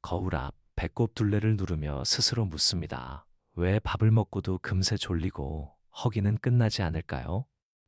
거울 앞 배꼽 둘레를 누르며 스스로 묻습니다. 왜 밥을 먹고도 금세 졸리고 허기는 끝나지 않을까요?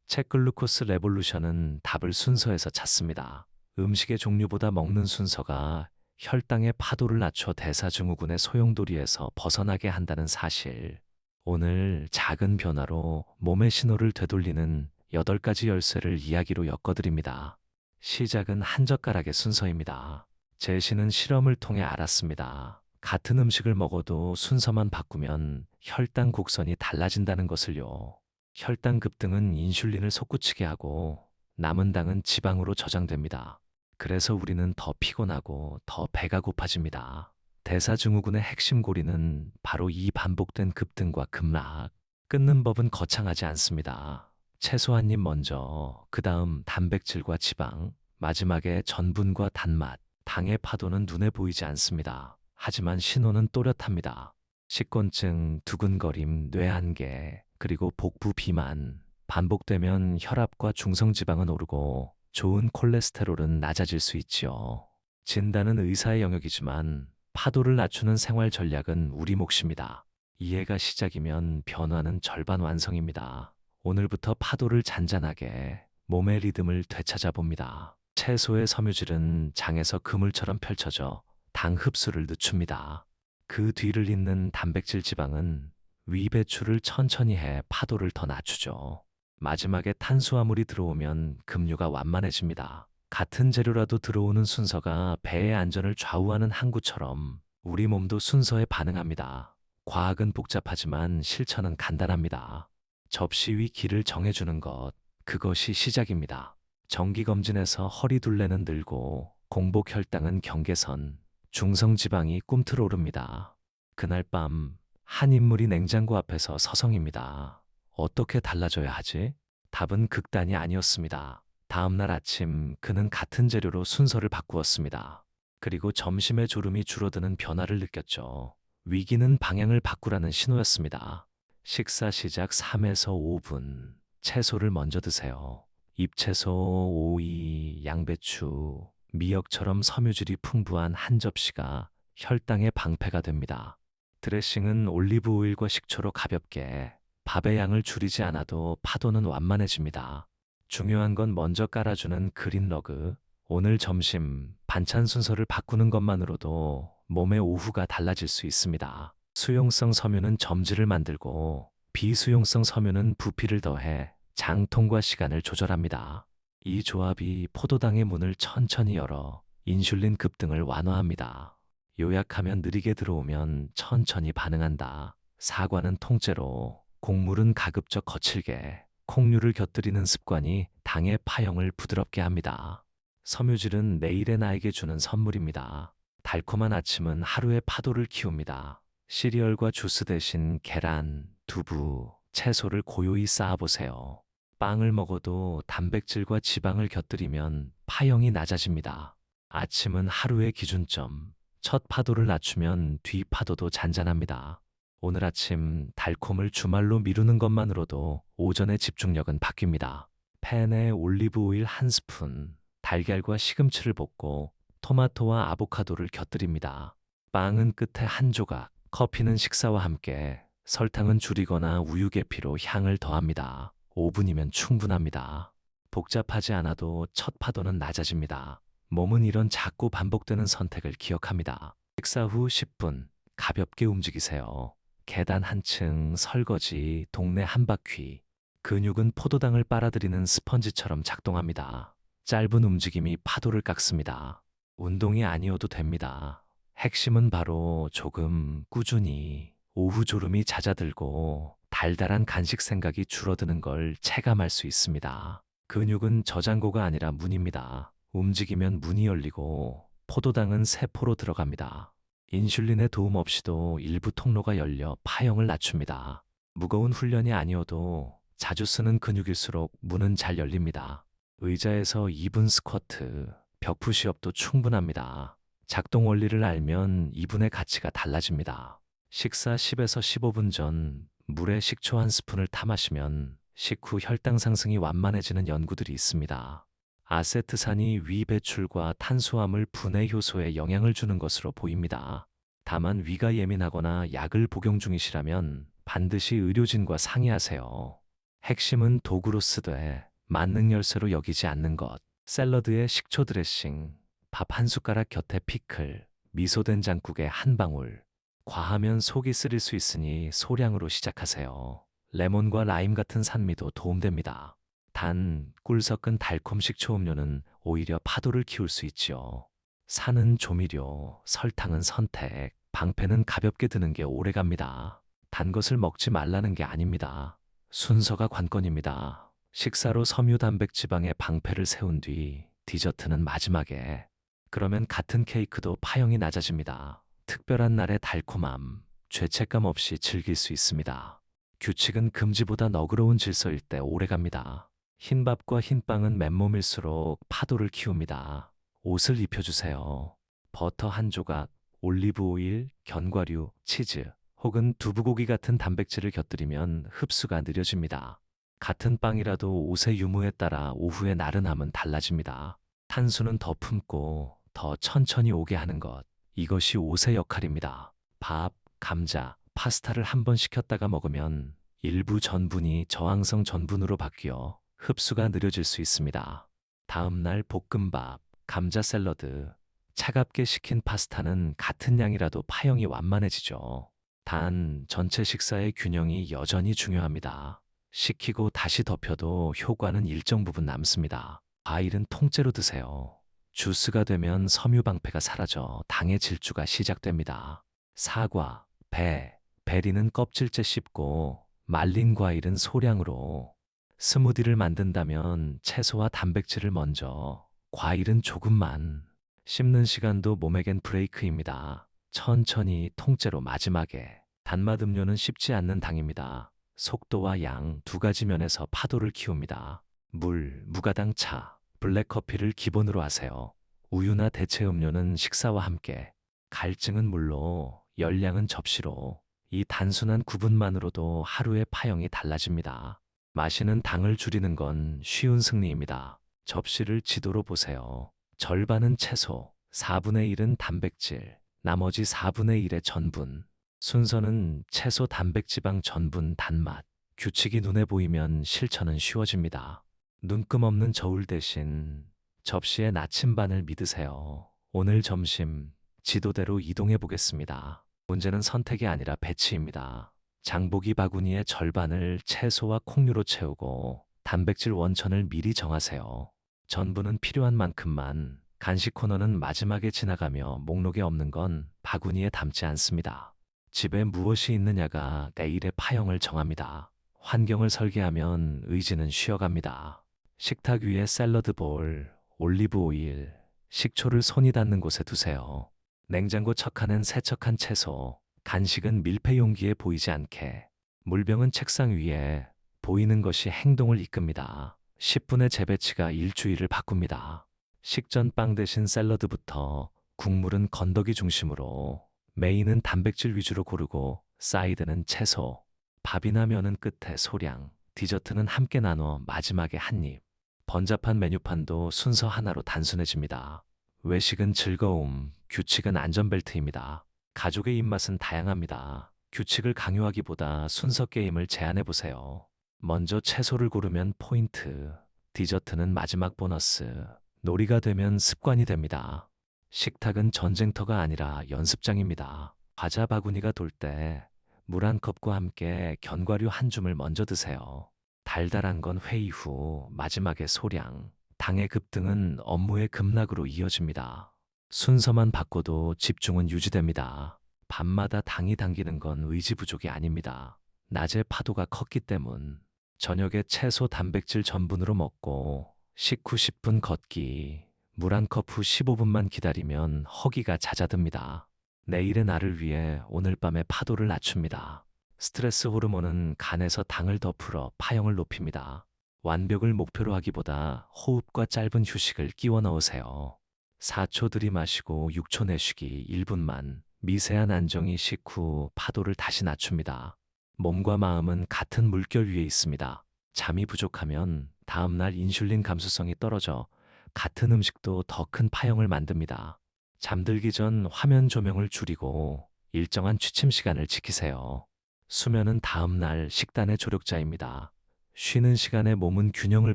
책 글루코스 레볼루션은 답을 순서에서 찾습니다. 음식의 종류보다 먹는 순서가 혈당의 파도를 낮춰 대사증후군의 소용돌이에서 벗어나게 한다는 사실. 오늘 작은 변화로 몸의 신호를 되돌리는 8가지 열쇠를 이야기로 엮어드립니다. 시작은 한 젓가락의 순서입니다. 제시는 실험을 통해 알았습니다. 같은 음식을 먹어도 순서만 바꾸면 혈당 곡선이 달라진다는 것을요. 혈당 급등은 인슐린을 솟구치게 하고 남은 당은 지방으로 저장됩니다. 그래서 우리는 더 피곤하고 더 배가 고파집니다. 대사증후군의 핵심 고리는 바로 이 반복된 급등과 급락. 끊는 법은 거창하지 않습니다. 채소 한 입 먼저, 그 다음 단백질과 지방, 마지막에 전분과 단맛. 당의 파도는 눈에 보이지 않습니다. 하지만 신호는 또렷합니다. 식곤증, 두근거림, 뇌한계, 그리고 복부 비만. 반복되면 혈압과 중성지방은 오르고 좋은 콜레스테롤은 낮아질 수 있지요. 진단은 의사의 영역이지만 파도를 낮추는 생활 전략은 우리 몫입니다. 이해가 시작이면 변화는 절반 완성입니다. 오늘부터 파도를 잔잔하게 몸의 리듬을 되찾아 봅니다. 채소의 섬유질은 장에서 그물처럼 펼쳐져 당 흡수를 늦춥니다. 그 뒤를 잇는 단백질 지방은 위 배출을 천천히 해 파도를 더 낮추죠. 마지막에 탄수화물이 들어오면 급류가 완만해집니다. 같은 재료라도 들어오는 순서가 배의 안전을 좌우하는 항구처럼 우리 몸도 순서에 반응합니다. 과학은 복잡하지만 실천은 간단합니다. 접시 위 길을 정해주는 것, 그것이 시작입니다. 정기검진에서 허리 둘레는 늘고 공복 혈당은 경계선, 중성지방이 꿈틀 오릅니다. 그날 밤 한 인물이 냉장고 앞에서 서성입니다. 어떻게 달라져야 하지? 답은 극단이 아니었습니다. 다음 날 아침 그는 같은 재료로 순서를 바꾸었습니다. 그리고 점심에 졸음이 줄어드는 변화를 느꼈죠. 위기는 방향을 바꾸라는 신호였습니다. 식사 시작 3에서 5분. 채소를 먼저 드세요. 잎채소, 오이, 양배추, 미역처럼 섬유질이 풍부한 한 접시가 혈당의 방패가 됩니다. 드레싱은 올리브 오일과 식초로 가볍게, 밥의 양을 줄이지 않아도 파도는 완만해집니다. 중요한 건 먼저 깔아주는 그린 러그. 오늘 점심 반찬 순서를 바꾸는 것만으로도 몸의 오후가 달라질 수 있습니다. 수용성 섬유는 점질을 만들고 비수용성 섬유는 부피를 더해 장통과 시간을 조절합니다. 이 조합이 포도당의 문을 천천히 열어 인슐린 급등을 완화합니다. 요약하면 느리게 들어오면 천천히 반응한다. 사과는 통째로, 곡물은 가급적 거칠게, 콩류를 곁들이는 습관이 당의 파형을 부드럽게 합니다. 섬유질은 내일의 나에게 주는 선물입니다. 달콤한 아침은 하루의 파도를 키웁니다. 시리얼과 주스 대신 계란, 두부, 채소를 고요히 쌓아보세요. 빵을 먹어도 단백질과 지방을 곁들이면 파형이 낮아집니다. 아침은 하루의 기준점. 첫 파도를 낮추면 뒤 파도도 잔잔합니다. 오늘 아침 달콤을 주말로 미루는 것만으로도 오전의 집중력은 바뀝니다. 팬에 올리브 오일 한 스푼, 달걀과 시금치를 볶고 토마토와 아보카도를 곁들입니다. 빵은 끝에 한 조각, 커피는 식사와 함께, 설탕은 줄이거나 우유 계피로 향을 더합니다. 5분이면 충분합니다. 복잡하지 않아도 첫 파도는 낮아집니다. 몸은 이런 작고 반복되는 선택을 기억합니다. 식사 후 10분, 가볍게 움직이세요. 계단 한층, 설거지, 동네 한 바퀴. 근육은 포도당을 빨아들이는 스펀지처럼 작동합니다. 짧은 움직임이 파도를 깎습니다. 운동이 아니어도 됩니다. 핵심은 바로 조금 꾸준히 오후 졸음이 잦아들고 달달한 간식 생각이 줄어드는 걸 체감할 수 있습니다. 근육은 저장고가 아니라 문입니다. 움직이면 문이 열리고 포도당은 세포로 들어갑니다. 인슐린의 도움 없이도 일부 통로가 열려 파형을 낮춥니다. 무거운 훈련이 아니어도 자주 쓰는 근육일수록 문은 잘 열립니다. 의자에서 2분 스쿼트, 벽푸시업도 충분합니다. 작동 원리를 알면 2분의 가치가 달라집니다. 식사 10에서 15분 전 물에 식초 한 스푼을 타 마시면 식후 혈당 상승이 완만해지는 연구들이 있습니다. 아세트산이 위 배출과 탄수화물 분해 효소에 영향을 주는 것으로 보입니다. 다만 위가 예민하거나 약을 복용 중이시라면 반드시 의료진과 상의하세요. 핵심은 도구로 쓰되 만능 열쇠로 여기지 않는 것. 샐러드에 식초 드레싱, 밥 한 숟가락 곁에 피클, 미소 된장국에 한 방울. 과하면 속이 쓰릴 수 있으니 소량으로 시작하세요. 레몬과 라임 같은 산미도 도움됩니다. 단, 꿀 섞은 달콤 식초 음료는 오히려 파도를 키울 수 있지요. 산은 조미료, 설탕은 선택, 방패는 가볍게 드는 게 오래갑니다. 단 것을 먹지 말라는 게 아닙니다. 순서가 관건입니다. 식사로 섬유 단백지방의 방패를 세운 뒤 디저트는 마지막에. 그러면 같은 케이크도 파형이 낮아집니다. 특별한 날의 달콤함, 죄책감 없이 즐길 수 있습니다. 규칙은 금지보다 너그러운 질서일 때 오래갑니다. 흰밥과 흰빵은 맨몸일수록 파도를 키웁니다. 옷을 입혀주세요. 버터 한 조각, 올리브 오일, 견과류, 치즈, 혹은 두부고기 같은 단백질을 곁들이면 흡수가 느려집니다. 같은 빵이라도 옷의 유무에 따라 오후의 나른함은 달라집니다. 탄수는 더 품고 더 천천히 오게 하는 것. 이것이 옷의 역할입니다. 밥, 감자, 파스타를 한 번 식혔다가 먹으면 일부 전분이 저항성 전분으로 바뀌어 흡수가 느려질 수 있습니다. 다음 날 볶음밥, 감자 샐러드, 차갑게 식힌 파스타는 같은 양이라도 파형이 완만해지죠. 단, 전체 식사의 균형이 여전히 중요합니다. 식히고 다시 덮여도 효과는 일정 부분 남습니다. 과일은 통째로 드세요. 주스가 되면 섬유 방패가 사라져 당의 질주가 시작됩니다. 사과, 배, 베리는 껍질째 씹고 말린 과일은 소량으로. 스무디를 만든다면 채소와 단백질을 먼저, 과일은 조금만. 씹는 시간도 몸에겐 브레이크입니다. 천천히 통째로 마지막에. 단맛 음료는 씹지 않는 당입니다. 속도와 양 두 가지 면에서 파도를 키웁니다. 물, 무가당 차, 블랙커피를 기본으로 하세요. 우유나 대체 음료는 식사와 함께. 갈증은 물로, 열량은 접시로. 이 단순한 구분만으로도 하루의 파형이 달라집니다. 마시는 당을 줄이는 건 쉬운 승리입니다. 접시를 지도로 보세요. 절반은 채소, 4분의 1은 단백질, 나머지 4분의 1의 전분. 순서는 채소, 단백지방, 전분, 단맛. 규칙이 눈에 보이면 실천은 쉬워집니다. 눈금 없는 저울 대신 접시에 나침반을 믿으세요. 오늘 점심 지도대로 이동해 보겠습니다. 문제는 선택이 아니라 배치입니다. 장보기 바구니의 절반을 채소와 콩류로 채우고 단백질 원천을 미리 정하세요. 전분은 필요한 만큼만, 간식 코너는 마지막에 지나가며 목록에 없는 건 바구니에 담지 않습니다. 집에 무엇이 있느냐가 내일의 파형을 정합니다. 환경을 설계하면 의지는 쉬어갑니다. 식탁 위에 샐러드 볼, 올리브 오일, 식초를 손이 닿는 곳에 두세요. 냉장고 척하는 세척한 채소, 간식은 밀폐 용기에 보이지 않게. 물병은 책상 위에. 보이는 것이 행동을 이끕니다. 10분의 재배치가 일주일을 바꿉니다. 식전 빵 대신 샐러드부터, 국물은 건더기 중심으로, 메인은 단백질 위주로 고르고 사이드는 채소, 밥이나 면은 끝에 소량, 디저트는 함께 나눠 마지막에 한 입. 번잡한 메뉴판도 순서 하나로 단순해집니다. 외식은 즐거움, 규칙은 안전벨트입니다. 가족의 입맛은 다양합니다. 규칙을 강요하기보다 순서 게임을 제안해보세요. 먼저 채소를 고르면 포인트, 디저트는 마지막 보너스, 놀이가 되면 습관이 됩니다. 식탁은 전쟁터가 아니라 연습장입니다. 과자 바구니가 돌 때 물 한 컵과 함께 견과류 한 줌을 먼저 드세요. 달달한 건 회의 후, 마지막에 소량. 당의 급등은 업무의 급락으로 이어집니다. 순서만 바꿔도 집중은 유지됩니다. 밤마다 당이 당기는 건 의지 부족이 아닙니다. 낮에 파도가 컸기 때문. 저녁에 채소 단백질 전분으로 먹고 식후 10분 걷기. 물 한 컵 후 15분만 기다리면 허기가 잦아듭니다. 내일의 나를 위해 오늘 밤에 파도를 낮춥니다. 스트레스 호르몬은 간에서 당을 더 풀어 파형을 높입니다. 완벽을 목표로 하기보다 호흡과 짧은 휴식을 끼워 넣으세요. 4초 들이마시고 6초 내쉬기 1분만. 미세한 안정이 식후 파도를 다시 낮춥니다. 몸과 마음은 같은 물결 위에 있습니다. 잠이 부족하면 다음날 인슐린 감수성이 떨어져 같은 음식도 더 큰 파형을 만듭니다. 잠들기 전 화면 조명을 줄이고 일정한 취침 시간을 지키세요. 수면은 다음 날 식단의 조력자입니다. 쉬는 시간에 몸은 균형을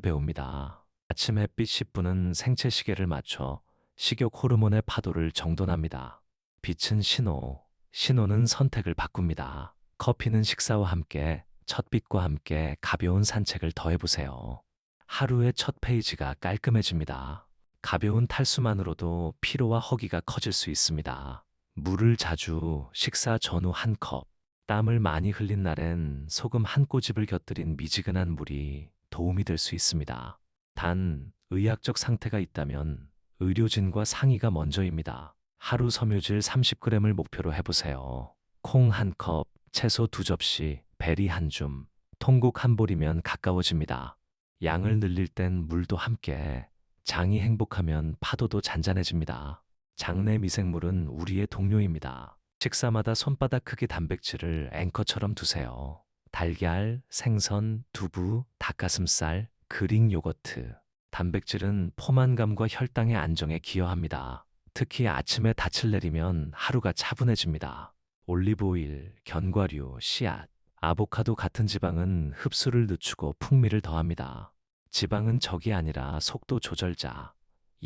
배웁니다. 아침 햇빛 10분은 생체 시계를 맞춰 식욕 호르몬의 파도를 정돈합니다. 빛은 신호, 신호는 선택을 바꿉니다. 커피는 식사와 함께, 첫 빛과 함께 가벼운 산책을 더해보세요. 하루의 첫 페이지가 깔끔해집니다. 가벼운 탈수만으로도 피로와 허기가 커질 수 있습니다. 물을 자주, 식사 전후 한 컵, 땀을 많이 흘린 날엔 소금 한 꼬집을 곁들인 미지근한 물이 도움이 될 수 있습니다. 단, 의학적 상태가 있다면 의료진과 상의가 먼저입니다. 하루 섬유질 30g을 목표로 해보세요. 콩 한 컵, 채소 2접시, 베리 한 줌, 통곡 한 볼이면 가까워집니다. 양을 늘릴 땐 물도 함께. 장이 행복하면 파도도 잔잔해집니다. 장내 미생물은 우리의 동료입니다. 식사마다 손바닥 크기 단백질을 앵커처럼 두세요. 달걀, 생선, 두부, 닭가슴살, 그릭 요거트. 단백질은 포만감과 혈당의 안정에 기여합니다. 특히 아침에 닻을 내리면 하루가 차분해집니다. 올리브오일, 견과류, 씨앗, 아보카도 같은 지방은 흡수를 늦추고 풍미를 더합니다. 지방은 적이 아니라 속도 조절자.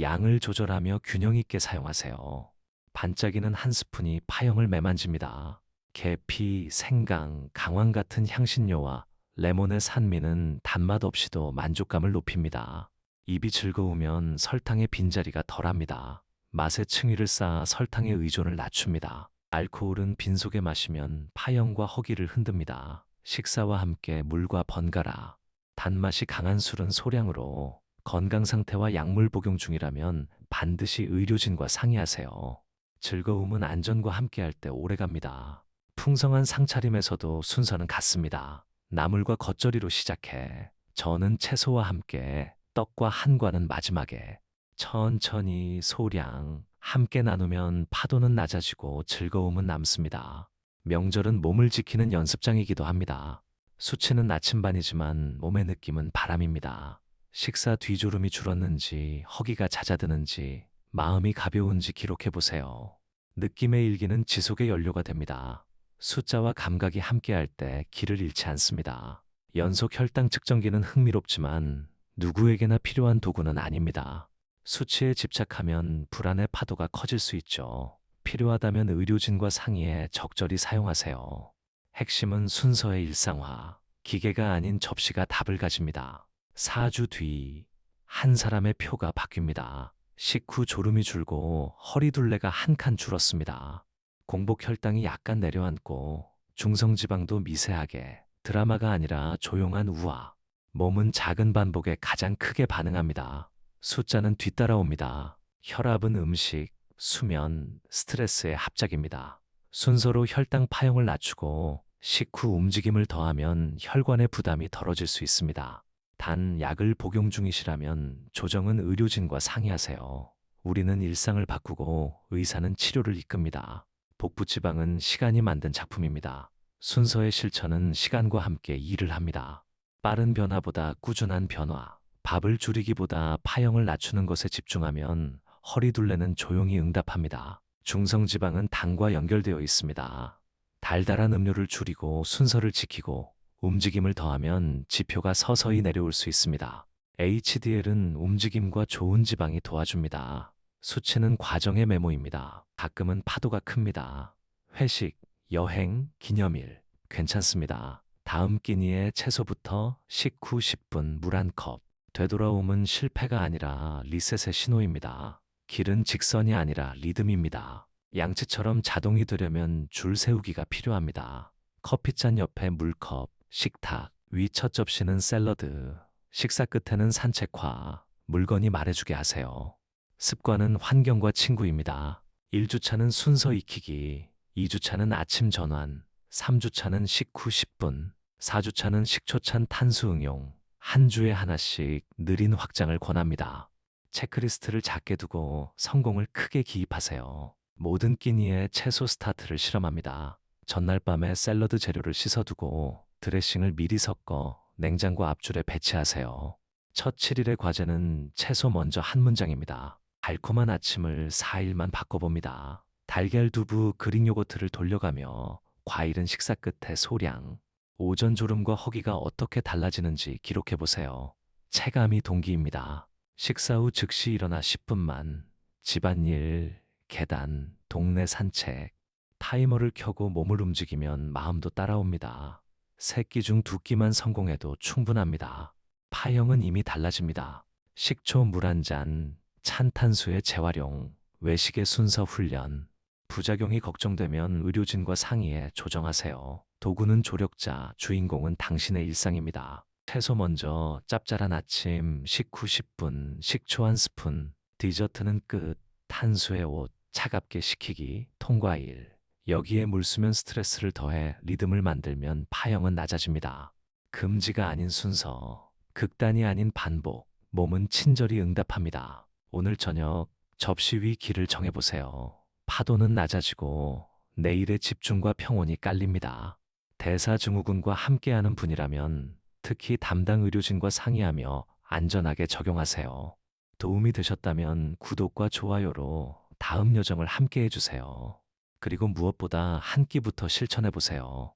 양을 조절하며 균형 있게 사용하세요. 반짝이는 한 스푼이 파형을 매만집니다. 계피, 생강, 강황 같은 향신료와 레몬의 산미는 단맛 없이도 만족감을 높입니다. 입이 즐거우면 설탕의 빈자리가 덜합니다. 맛의 층위를 쌓아 설탕의 의존을 낮춥니다. 알코올은 빈속에 마시면 파형과 허기를 흔듭니다. 식사와 함께 물과 번갈아. 단맛이 강한 술은 소량으로, 건강 상태와 약물 복용 중이라면 반드시 의료진과 상의하세요. 즐거움은 안전과 함께할 때 오래갑니다. 풍성한 상차림에서도 순서는 같습니다. 나물과 겉절이로 시작해 저는 채소와 함께, 떡과 한과는 마지막에. 천천히 소량 함께 나누면 파도는 낮아지고 즐거움은 남습니다. 명절은 몸을 지키는 연습장이기도 합니다. 수치는 나침반이지만 몸의 느낌은 바람입니다. 식사 뒤 졸음이 줄었는지, 허기가 잦아드는지, 마음이 가벼운지 기록해보세요. 느낌의 일기는 지속의 연료가 됩니다. 숫자와 감각이 함께할 때 길을 잃지 않습니다. 연속 혈당 측정기는 흥미롭지만 누구에게나 필요한 도구는 아닙니다. 수치에 집착하면 불안의 파도가 커질 수 있죠. 필요하다면 의료진과 상의해 적절히 사용하세요. 핵심은 순서의 일상화, 기계가 아닌 접시가 답을 가집니다. 4주 뒤, 한 사람의 표가 바뀝니다. 식후 졸음이 줄고 허리둘레가 한 칸 줄었습니다. 공복 혈당이 약간 내려앉고 중성지방도 미세하게, 드라마가 아니라 조용한 우화. 몸은 작은 반복에 가장 크게 반응합니다. 숫자는 뒤따라옵니다. 혈압은 음식, 수면, 스트레스의 합작입니다. 순서로 혈당 파형을 낮추고 식후 움직임을 더하면 혈관의 부담이 덜어질 수 있습니다. 단 약을 복용 중이시라면 조정은 의료진과 상의하세요. 우리는 일상을 바꾸고 의사는 치료를 이끕니다. 복부지방은 시간이 만든 작품입니다. 순서의 실천은 시간과 함께 일을 합니다. 빠른 변화보다 꾸준한 변화, 밥을 줄이기보다 파형을 낮추는 것에 집중하면 허리둘레는 조용히 응답합니다. 중성지방은 당과 연결되어 있습니다. 달달한 음료를 줄이고 순서를 지키고 움직임을 더하면 지표가 서서히 내려올 수 있습니다. HDL은 움직임과 좋은 지방이 도와줍니다. 수치는 과정의 메모입니다. 가끔은 파도가 큽니다. 회식, 여행, 기념일, 괜찮습니다. 다음 끼니에 채소부터 식후 10분 물 한 컵. 되돌아옴은 실패가 아니라 리셋의 신호입니다. 길은 직선이 아니라 리듬입니다. 양치처럼 자동이 되려면 줄 세우기가 필요합니다. 커피잔 옆에 물컵, 식탁, 위 첫 접시는 샐러드, 식사 끝에는 산책화, 물건이 말해주게 하세요. 습관은 환경과 친구입니다. 1주차는 순서 익히기, 2주차는 아침 전환, 3주차는 식후 10분, 4주차는 식초찬 탄수 응용, 한 주에 하나씩 느린 확장을 권합니다. 체크리스트를 작게 두고 성공을 크게 기입하세요. 모든 끼니에 채소 스타트를 실험합니다. 전날 밤에 샐러드 재료를 씻어두고 드레싱을 미리 섞어 냉장고 앞줄에 배치하세요. 첫 7일의 과제는 채소 먼저 한 문장입니다. 달콤한 아침을 4일만 바꿔봅니다. 달걀, 두부, 그릭 요거트를 돌려가며 과일은 식사 끝에 소량. 오전 졸음과 허기가 어떻게 달라지는지 기록해 보세요. 체감이 동기입니다. 식사 후 즉시 일어나 10분만. 집안일, 계단, 동네 산책. 타이머를 켜고 몸을 움직이면 마음도 따라옵니다. 3끼 중 2끼만 성공해도 충분합니다. 파형은 이미 달라집니다. 식초 물 한 잔, 찬 탄수의 재활용, 외식의 순서 훈련. 부작용이 걱정되면 의료진과 상의해 조정하세요. 도구는 조력자, 주인공은 당신의 일상입니다. 채소 먼저, 짭짤한 아침, 식후 10분, 식초 한 스푼, 디저트는 끝, 탄수의 옷, 차갑게 식히기, 통과일. 여기에 물 쓰면 스트레스를 더해 리듬을 만들면 파형은 낮아집니다. 금지가 아닌 순서, 극단이 아닌 반복, 몸은 친절히 응답합니다. 오늘 저녁 접시 위 길을 정해보세요. 파도는 낮아지고 내일의 집중과 평온이 깔립니다. 대사증후군과 함께하는 분이라면 특히 담당 의료진과 상의하며 안전하게 적용하세요. 도움이 되셨다면 구독과 좋아요로 다음 여정을 함께 해주세요. 그리고 무엇보다 한 끼부터 실천해보세요.